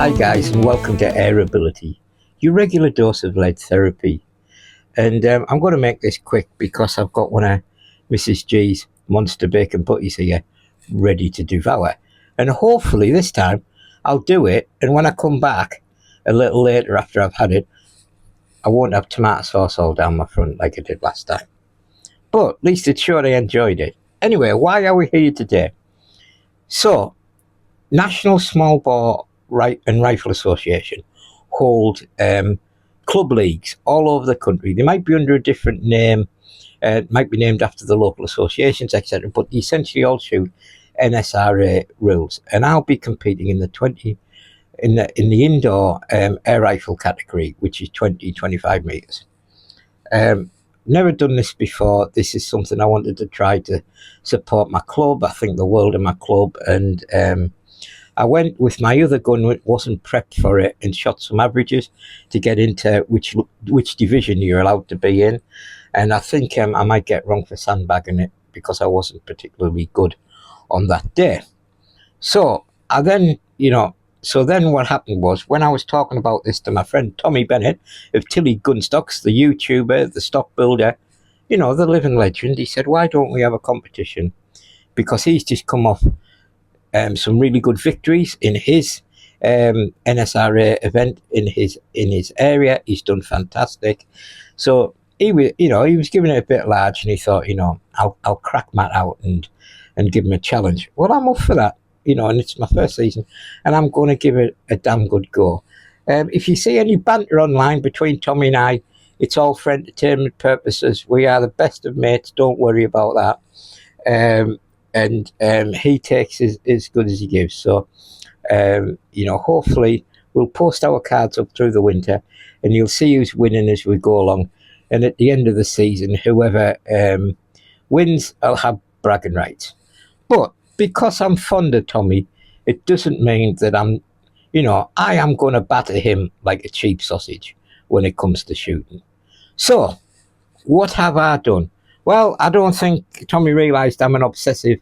Hi guys, and welcome to AirAbility, your regular dose of lead therapy. And I'm going to make this quick because I've got one of Mrs. G's monster bacon putties here ready to devour. And hopefully this time I'll do it, and when I come back a little later after I've had it, I won't have tomato sauce all down my front like I did last time. But at least it's sure I enjoyed it. Anyway, why are we here today? So, National Smallbore and Rifle Association hold club leagues all over the country. They might be under a different name, might be named after the local associations, etc. But they essentially all shoot NSRA rules, and I'll be competing in the indoor air rifle category, which is 20-25 meters. Never done this before. This is something I wanted to try to support my club. I think the world of my club, and I went with my other gun, wasn't prepped for it, and shot some averages to get into which division you're allowed to be in. And I think I might get wrong for sandbagging it because I wasn't particularly good on that day. So then what happened was, when I was talking about this to my friend Tommy Bennett of Tilly Gunstocks, the YouTuber, the stock builder, the living legend, he said, why don't we have a competition? Because he's just come off some really good victories in his NSRA event in his area. He's done fantastic. So he was giving it a bit large, and he thought, I'll crack Matt out and give him a challenge. Well, I'm up for that, and it's my first season, and I'm going to give it a damn good go. If you see any banter online between Tommy and I, it's all for entertainment purposes. We are the best of mates. Don't worry about that. And he takes as good as he gives. So, hopefully we'll post our cards up through the winter, and you'll see who's winning as we go along. And at the end of the season, whoever wins, I'll have bragging rights. But because I'm fond of Tommy, it doesn't mean that I am going to batter him like a cheap sausage when it comes to shooting. So, what have I done? Well, I don't think Tommy realised I'm an obsessive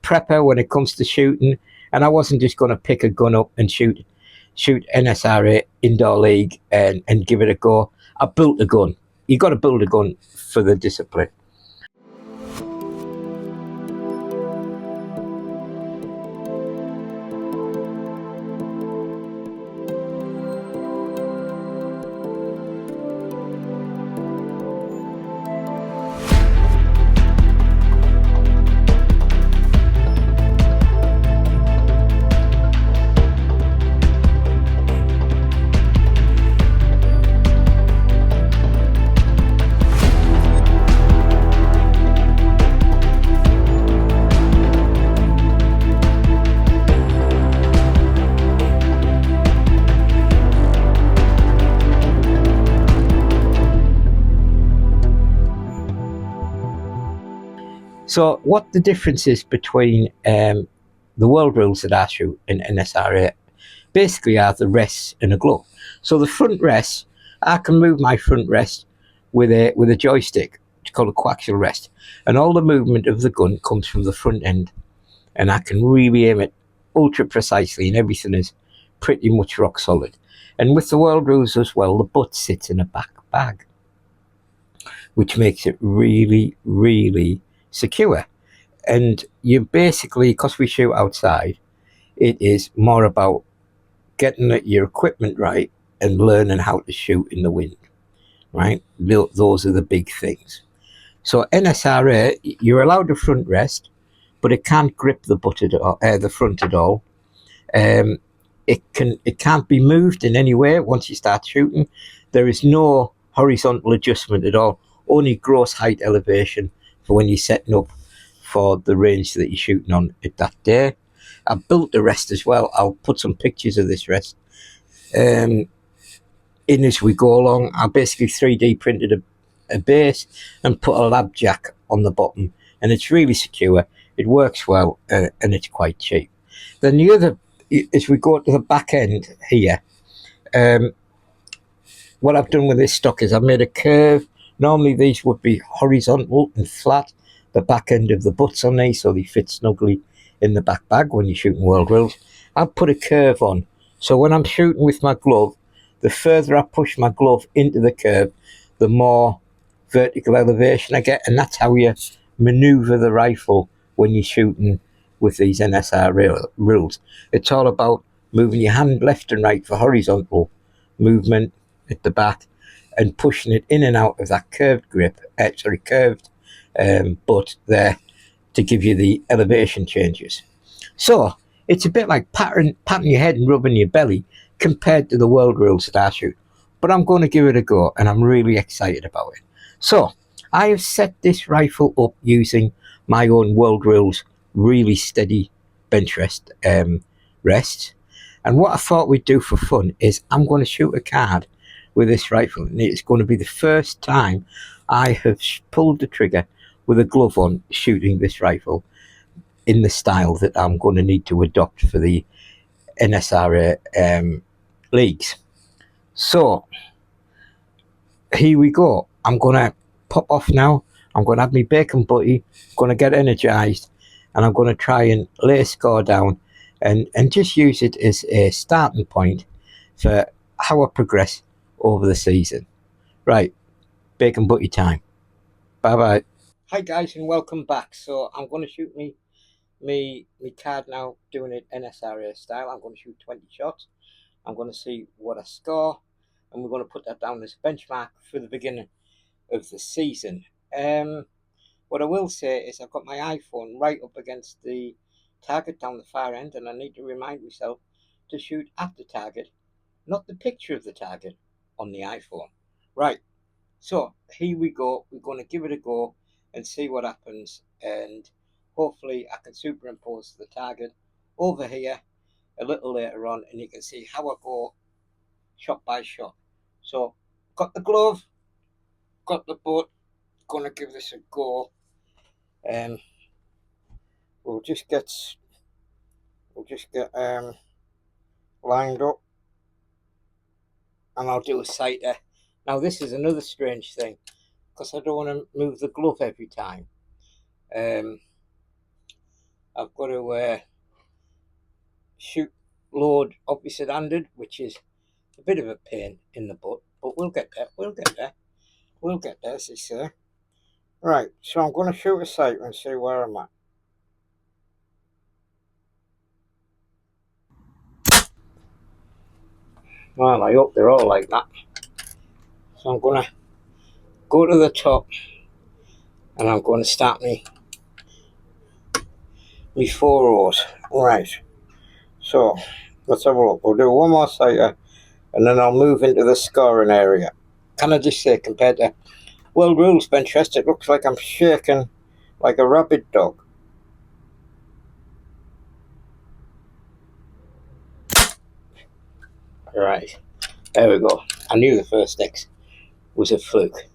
prepper when it comes to shooting, and I wasn't just going to pick a gun up and shoot NSRA Indoor League and give it a go. I built a gun. You got to build a gun for the discipline. So what the difference is between the world rules that I shoot in NSRA basically are the rests and a glove. So the front rest, I can move my front rest with a joystick. It's called a coaxial rest, and all the movement of the gun comes from the front end, and I can really aim it ultra precisely, and everything is pretty much rock solid. And with the world rules as well, the butt sits in a back bag, which makes it really, really secure. And you basically, because we shoot outside, it is more about getting your equipment right and learning how to shoot in the wind, right? Those are the big things. So NSRA, you're allowed a front rest, but it can't grip the butt at all, the front at all. It can't be moved in any way once you start shooting. There is no horizontal adjustment at all, only gross height elevation for when you're setting up for the range that you're shooting on at that day. I built the rest as well. I'll put some pictures of this rest in as we go along. I basically 3D printed a base and put a lab jack on the bottom, and it's really secure. It works well, and it's quite cheap. Then the other, as we go to the back end here, what I've done with this stock is I've made a curve. Normally these would be horizontal and flat, the back end of the butts on these, so they fit snugly in the back bag when you're shooting world rules. I've put a curve on So when I'm shooting with my glove, the further I push my glove into the curve, the more vertical elevation I get, and that's how you maneuver the rifle when you're shooting with these NSRA rules. It's all about moving your hand left and right for horizontal movement at the back, and pushing it in and out of that curved grip, curved butt there, to give you the elevation changes. So it's a bit like patting your head and rubbing your belly compared to the world rules that I shoot. But I'm going to give it a go, and I'm really excited about it. So I have set this rifle up using my own world rules really steady Benchrest rests. And what I thought we'd do for fun is I'm going to shoot a card with this rifle, and it's going to be the first time I have pulled the trigger with a glove on shooting this rifle in the style that I'm going to need to adopt for the NSRA leagues. So here we go. I'm going to pop off now. I'm going to have my bacon butty, going to get energized, and I'm going to try and lay a score down and just use it as a starting point for how I progress over the season. Right, bacon butty time. Bye bye. Hi guys, and welcome back. So I'm going to shoot me card now, doing it NSRA style. I'm going to shoot 20 shots. I'm going to see what I score, and we're going to put that down as a benchmark for the beginning of the season. What I will say is I've got my iPhone right up against the target down the far end, and I need to remind myself to shoot at the target, not the picture of the target on the iPhone. Right, so here we go. We're going to give it a go and see what happens, and hopefully I can superimpose the target over here a little later on, and you can see how I go shot by shot. So got the glove, got the butt, going to give this a go. We'll just get lined up, and I'll do a sighter. Now this is another strange thing, because I don't want to move the glove every time. I've got to shoot load opposite handed, which is a bit of a pain in the butt, but we'll get there. We'll get there, as they say. Right, so I'm going to shoot a sight and see where I'm at. Well, I hope they're all like that. So I'm going to go to the top, and I'm going to start me 4 rows. Right, so let's have a look. We'll do one more sighter, and then I'll move into the scoring area. Can I just say, compared to world rules Benchrest, it looks like I'm shaking like a rabid dog. Right, there we go. I knew the first X was a fluke.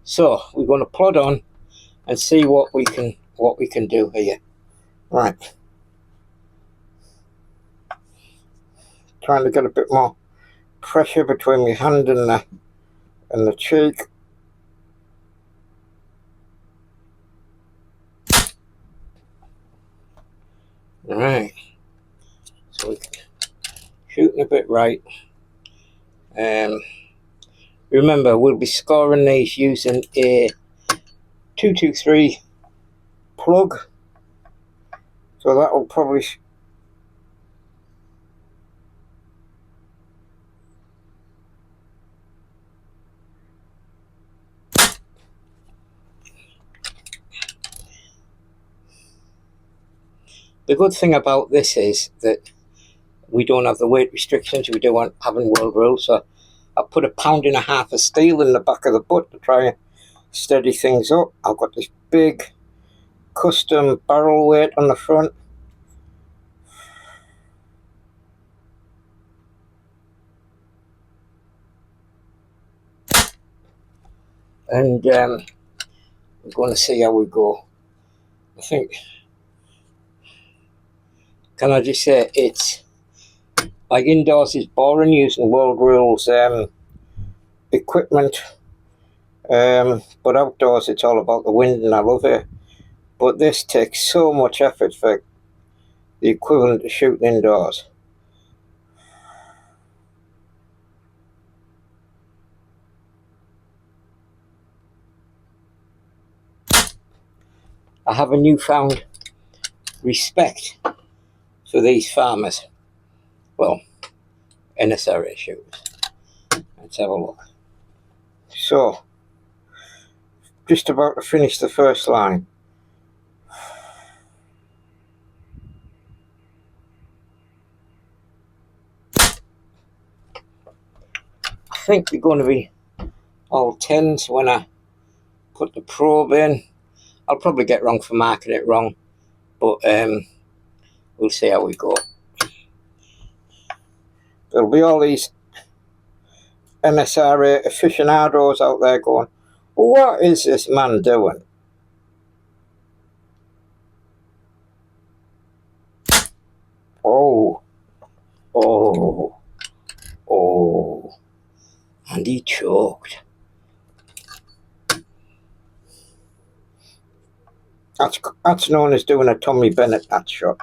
So we're going to plod on and see what we can do here. Right, trying to get a bit more pressure between my hand and the cheek. Right, so we're shooting a bit right. Remember, we'll be scoring these using a 223 plug, so that will probably the good thing about this is that we don't have the weight restrictions we do on having world rules. So I put 1.5 pounds of steel in the back of the butt to try and steady things up. I've got this big custom barrel weight on the front. And we're going to see how we go. I think, can I just say, it's like indoors is boring using world rules equipment, but outdoors it's all about the wind, and I love it. But this takes so much effort for the equivalent of shooting indoors. I have a newfound respect for these farmers. Well, NSRA shooters. Let's have a look. So, just about to finish the first line. I think they're going to be all 10s when I put the probe in. I'll probably get wrong for marking it wrong, but we'll see how we go. There'll be all these NSRA aficionados out there going, what is this man doing? Oh, oh, oh, and he choked. That's known as doing a Tommy Bennett, that shot.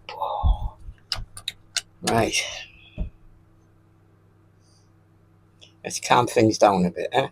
Oh. Right. Let's calm things down a bit, eh?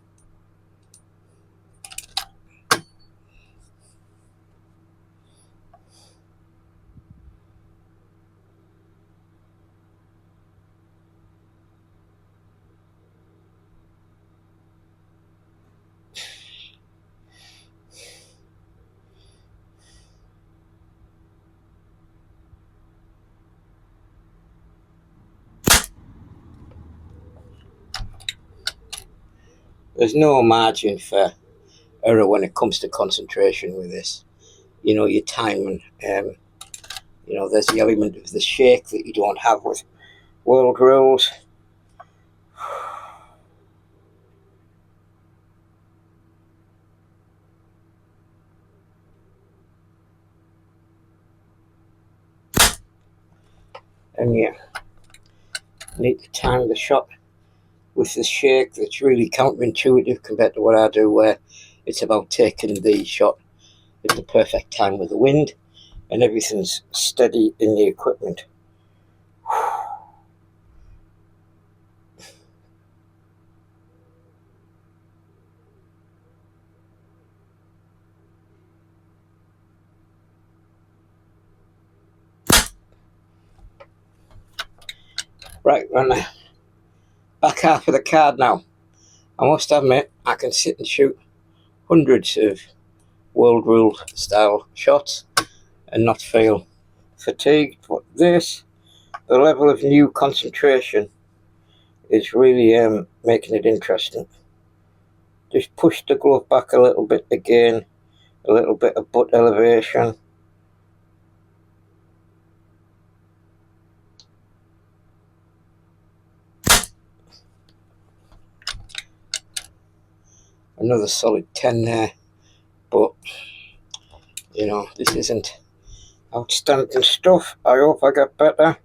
There's no margin for error when it comes to concentration with this. You know, your timing. You know, there's the element of the shake that you don't have with world rules. And you need to time the shot with the shake. That's really counterintuitive compared to what I do, where it's about taking the shot at the perfect time with the wind and everything's steady in the equipment. Right, on the back half of the card now. I must admit, I can sit and shoot hundreds of world rule style shots and not feel fatigued, but this, the level of new concentration is really making it interesting. Just push the glove back a little bit again, a little bit of butt elevation. Another solid 10 there, but you know, this isn't outstanding stuff. I hope I get better.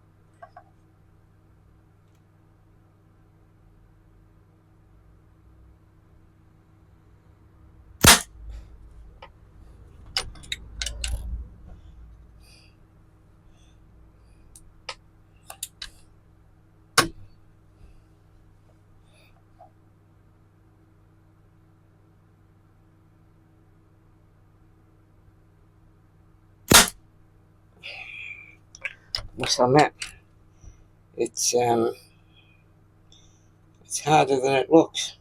Must admit, it's harder than it looks.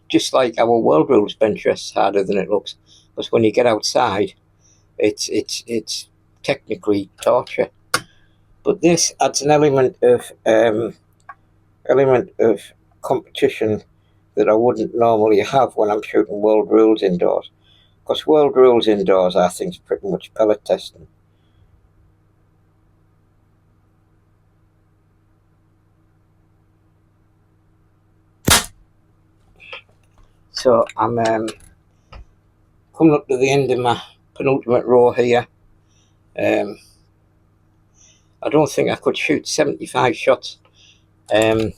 Just like our world rules Benchrest is harder than it looks, because when you get outside, it's technically torture. But this adds an element of competition that I wouldn't normally have when I'm shooting world rules indoors. Because world rules indoors, I think, is pretty much pellet testing. So I'm coming up to the end of my penultimate row here. I don't think I could shoot 75 shots in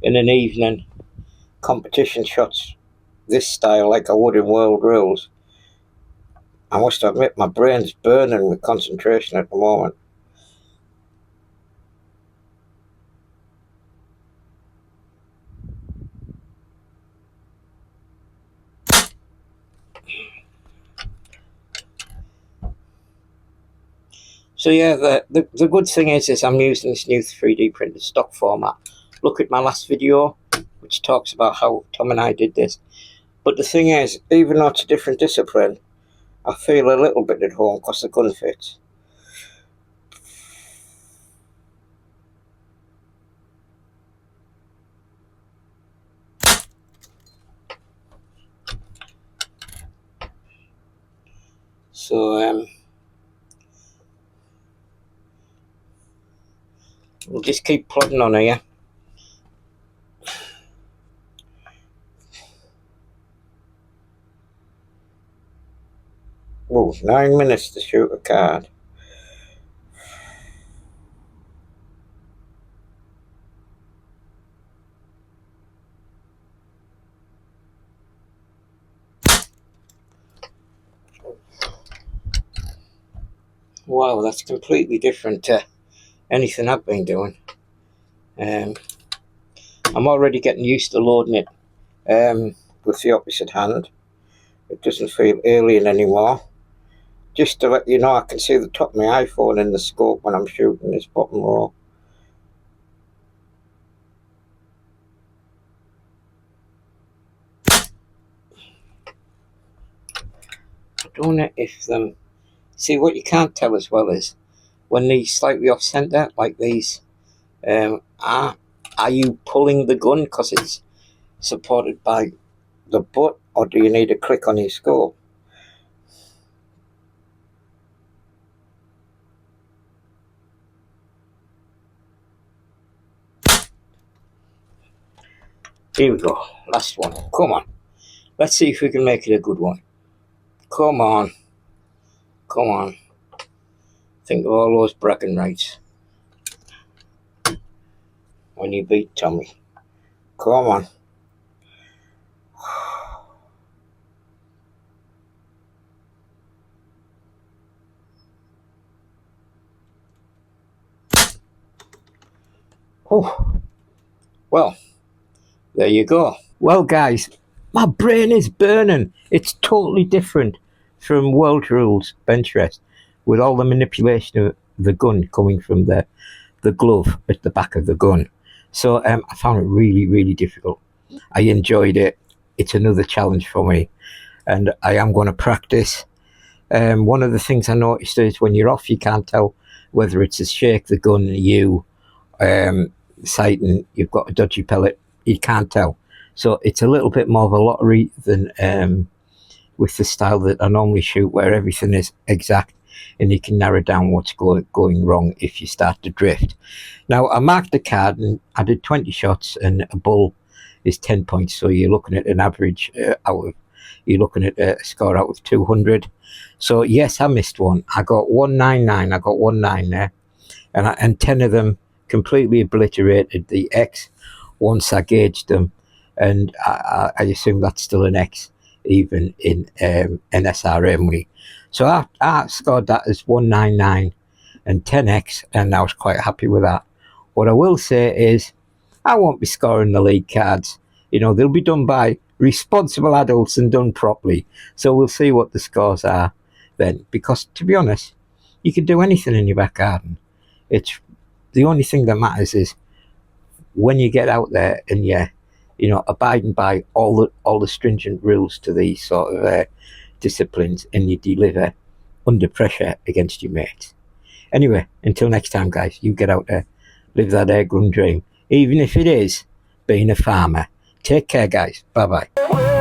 an evening, competition shots this style like I would in world rules. I must admit, my brain's burning with concentration at the moment. So yeah, the good thing is I'm using this new 3D printed stock format. Look at my last video, which talks about how Tom and I did this. But the thing is, even though it's a different discipline, I feel a little bit at home because the gun fits. So we'll just keep plodding on here. Oh, 9 minutes to shoot a card. Wow, that's completely different to anything I've been doing. I'm already getting used to loading it with the opposite hand. It doesn't feel alien anymore. Just to let you know, I can see the top of my iPhone in the scope when I'm shooting this bottom row. I don't know if them... See, what you can't tell as well is when these slightly off centre, like these, are you pulling the gun because it's supported by the butt, or do you need a click on your scope? Here we go, last one. Come on, let's see if we can make it a good one. Come on, come on. Think of all those bragging rights when you beat Tommy. Come on. Oh, well, there you go. Well, guys, my brain is burning. It's totally different from World Rules Benchrest, with all the manipulation of the gun coming from the glove at the back of the gun. So I found it really, really difficult. I enjoyed it. It's another challenge for me, and I am going to practice. One of the things I noticed is when you're off, you can't tell whether it's a shake the gun, you, sighting, you've got a dodgy pellet. You can't tell. So it's a little bit more of a lottery than with the style that I normally shoot, where everything is exact and you can narrow down what's going wrong if you start to drift. Now, I marked the card and I did 20 shots, and a bull is 10 points. So you're looking at an average you're looking at a score out of 200. So yes, I missed one. I got 199. I got 19 there, and 10 of them completely obliterated the X once I gauged them, and I assume that's still an X even in NSRA money. So I scored that as 199 and 10X, and I was quite happy with that. What I will say is I won't be scoring the league cards. You know, they'll be done by responsible adults and done properly. So we'll see what the scores are then, because to be honest, you can do anything in your back garden. It's the only thing that matters is when you get out there and you're abiding by all the stringent rules to these sort of disciplines, and you deliver under pressure against your mates. Anyway, until next time, guys, you get out there, live that airgun dream, even if it is being a farmer. Take care, guys. Bye bye.